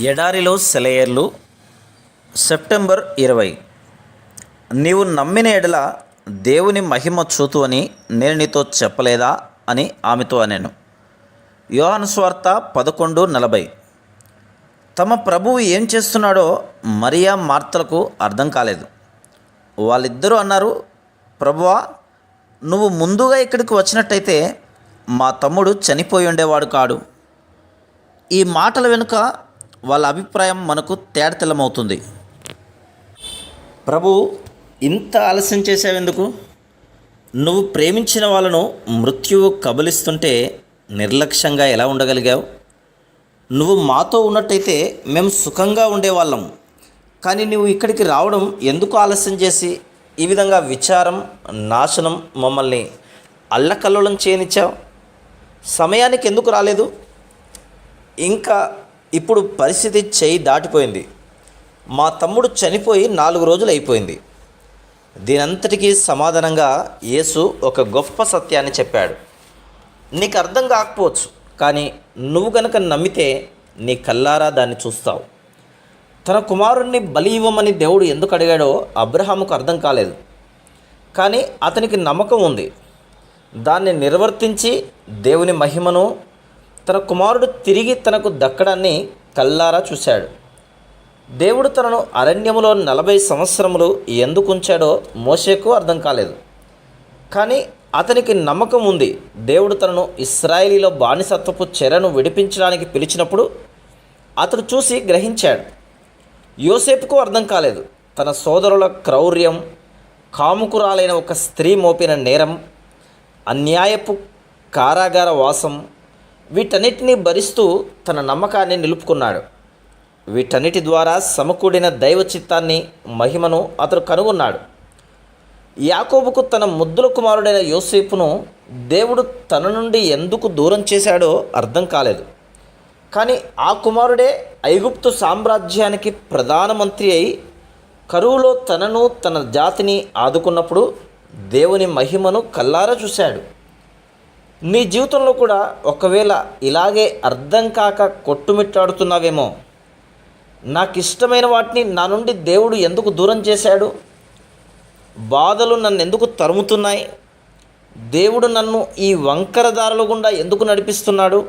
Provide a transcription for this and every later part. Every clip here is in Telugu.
ఎడారిలో సెలయేర్లు. సెప్టెంబర్ 20. నీవు నమ్మిన ఎడల దేవుని మహిమ చూతు అని నేను నీతో చెప్పలేదా అని ఆమెతో అనెను. యోహాను సువార్త 11:40. తమ ప్రభువు ఏం చేస్తున్నాడో మరియా మార్తలకు అర్థం కాలేదు. వాళ్ళిద్దరూ అన్నారు, ప్రభువా, నువ్వు ముందుగా ఇక్కడికి వచ్చినట్టయితే మా తమ్ముడు చనిపోయి ఉండేవాడు కాడు. ఈ మాటల వెనుక వాళ్ళ అభిప్రాయం మనకు తేటతెల్లమవుతుంది. ప్రభు, ఇంత ఆలస్యం చేసావెందుకు? నువ్వు ప్రేమించిన వాళ్ళను మృత్యువు కబలిస్తుంటే నిర్లక్ష్యంగా ఎలా ఉండగలిగావు? నువ్వు మాతో ఉన్నట్టయితే మేము సుఖంగా ఉండేవాళ్ళం. కానీ నువ్వు ఇక్కడికి రావడం ఎందుకు ఆలస్యం చేసి ఈ విధంగా విచారం, నాశనం మమ్మల్ని అల్లకల్లోలం చేయనిచ్చావు? సమయానికి ఎందుకు రాలేదు? ఇంకా ఇప్పుడు పరిస్థితి చేయి దాటిపోయింది. మా తమ్ముడు చనిపోయి 4 రోజులు అయిపోయింది. దీనంతటికీ సమాధానంగా యేసు ఒక గొప్ప సత్యాన్ని చెప్పాడు. నీకు అర్థం కాకపోవచ్చు, కానీ నువ్వు గనక నమ్మితే నీ కల్లారా దాన్ని చూస్తావు. తన కుమారుణ్ణి బలి ఇవ్వమని దేవుడు ఎందుకు అడిగాడో అబ్రహాముకు అర్థం కాలేదు. కానీ అతనికి నమ్మకం ఉంది. దాన్ని నిర్వర్తించి దేవుని మహిమను, తన కుమారుడు తిరిగి తనకు దక్కడాన్ని కల్లారా చూశాడు. దేవుడు తనను అరణ్యములో 40 సంవత్సరములు ఎందుకు ఉంచాడో మోషేకు అర్థం కాలేదు. కానీ అతనికి నమ్మకం ఉంది. దేవుడు తనను ఇశ్రాయేలీలో బానిసత్వపు చెరను విడిపించడానికి పిలిచినప్పుడు అతడు చూసి గ్రహించాడు. యోసేపుకు అర్థం కాలేదు. తన సోదరుల క్రౌర్యం, కాముకురాలైన ఒక స్త్రీ మోపిన నేరం, అన్యాయపు కారాగార వాసం, వీటన్నిటినీ భరిస్తూ తన నమ్మకాన్ని నిలుపుకున్నాడు. వీటన్నిటి ద్వారా సమకూడిన దైవ చిత్తాన్ని, మహిమను అతడు కనుగొన్నాడు. యాకోబుకు తన ముద్దుల కుమారుడైన యోసేపును దేవుడు తన నుండి ఎందుకు దూరం చేశాడో అర్థం కాలేదు. కానీ ఆ కుమారుడే ఐగుప్తు సామ్రాజ్యానికి ప్రధానమంత్రి అయి కరువులో తనను, తన జాతిని ఆదుకున్నప్పుడు దేవుని మహిమను కల్లారా చూశాడు. నీ జీవితంలో కూడా ఒకవేళ ఇలాగే అర్థం కాక కొట్టుమిట్టాడుతున్నావేమో. నాకు ఇష్టమైన వాటిని నా నుండి దేవుడు ఎందుకు దూరం చేశాడు? బాధలు నన్ను ఎందుకు తరుముతున్నాయి? దేవుడు నన్ను ఈ వంకరదారుల గుండా ఎందుకు నడిపిస్తున్నాడు?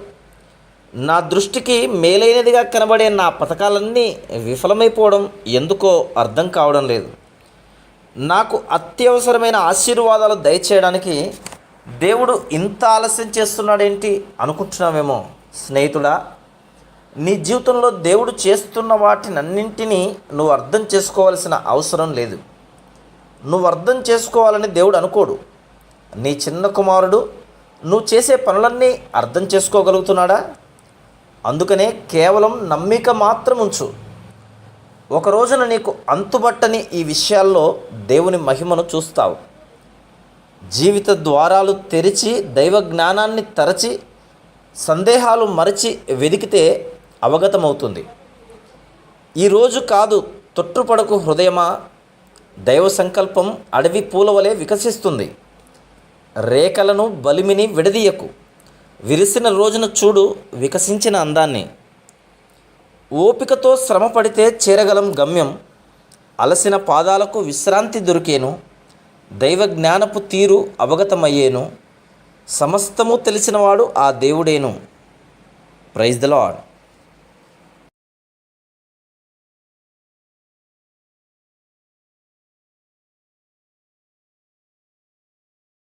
నా దృష్టికి మేలైనదిగా కనబడే నా పథకాలన్నీ విఫలమైపోవడం ఎందుకో అర్థం కావడం లేదు. నాకు అత్యవసరమైన ఆశీర్వాదాలు దయచేయడానికి దేవుడు ఇంత ఆలస్యం చేస్తున్నాడేంటి అనుకుంటున్నావేమో. స్నేహితుడా, నీ జీవితంలో దేవుడు చేస్తున్న వాటినన్నింటినీ నువ్వు అర్థం చేసుకోవాల్సిన అవసరం లేదు. నువ్వు అర్థం చేసుకోవాలని దేవుడు అనుకోడు. నీ చిన్న కుమారుడు నువ్వు చేసే పనులన్నీ అర్థం చేసుకోగలుగుతున్నాడా? అందుకనే కేవలం నమ్మిక మాత్రం ఉంచు. ఒక రోజున నీకు అంతుబట్టని ఈ విషయాల్లో దేవుని మహిమను చూస్తావు. జీవిత ద్వారాలు తెరిచి, దైవ జ్ఞానాన్ని తరచి, సందేహాలు మరచి వెదికితే అవగతమవుతుంది. ఈరోజు కాదు, తొట్టుపడకు హృదయమా. దైవ సంకల్పం అడవి పూలవలే వికసిస్తుంది. రేఖలను, బలిమిని విడదీయకు. విరిసిన రోజున చూడు వికసించిన అందాన్ని. ఓపికతో శ్రమ పడితే చేరగలం గమ్యం. అలసిన పాదాలకు విశ్రాంతి దొరికేను. దైవ జ్ఞానపు తీరు అవగతమయ్యేను. సమస్తము తెలిసినవాడు ఆ దేవుడేను. Praise the lord.